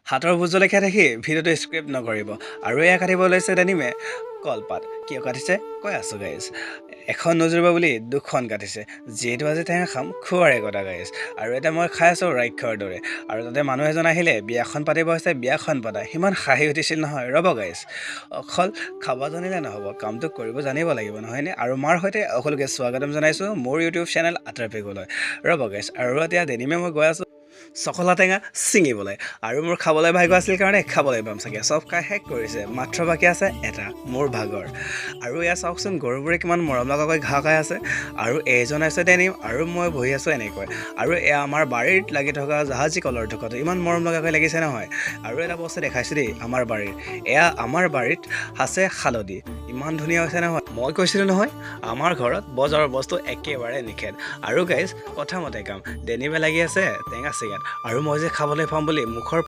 হাতৰ ভোজ জলকীয়া দেখি ভিডিঅ'টো স্ক্ৰিপ্ট নকৰিব আৰু এয়া কাটিব লৈছে ডেনিমে কলপাত কিয় কাটিছে কৈ আছোঁ গাইজ এখন নজৰিব বুলি দুখন কাটিছে যিহেতু আজি টেঙা খাম খোৱাৰে কথা গাইজ আৰু এতিয়া মই খাই আছোঁ ৰাক্ষৰ দৰে আৰু তাতে মানুহ এজন আহিলে বিয়াখন পাতিব হৈছে বিয়াখন পাতা সিমান হাঁহি উঠিছিল নহয় ৰ'ব গাইজ অকল খাব জানিলে নহ'ব কামটো কৰিব জানিব লাগিব নহয়নে আৰু মাৰ সৈতে সকলোকে স্বাগতম জনাইছোঁ মোৰ ইউটিউব চেনেল আটাৰ পেগুলৈ ৰ'ব গাইজ আৰু এতিয়া ডেনিমে মই গৈ আছোঁ চকলা টেঙা ছিঙিবলৈ আৰু মোৰ খাবলৈ ভাগ্য আছিল কাৰণে খাবলৈ পাম চাগে চব খাই শেষ কৰিছে মাত্ৰ বাকী আছে এটা মোৰ ভাগৰ আৰু এয়া চাওকচোন গৰুবোৰে কিমান মৰম লগাকৈ ঘাঁহ খাই আছে আৰু এইজন আছে ডেনিম আৰু মই বহি আছোঁ এনেকৈ আৰু এয়া আমাৰ বাৰীত লাগি থকা জাহাজী কলৰ থকাটো ইমান মৰম লগাকৈ লাগিছে নহয় আৰু এটা বস্তু দেখাইছোঁ দেই আমাৰ বাৰীত এয়া আমাৰ বাৰীত আছে হালধি ইমান ধুনীয়া হৈছে নহয় মই কৈছিলোঁ নহয় আমাৰ ঘৰত বজাৰৰ বস্তু একেবাৰে নিষেধ আৰু গাইজ কথামতে কাম ডেনিমে লাগি আছে টেঙা চিঙাত আৰু মই যে খাবলৈ পাম বুলি মুখৰ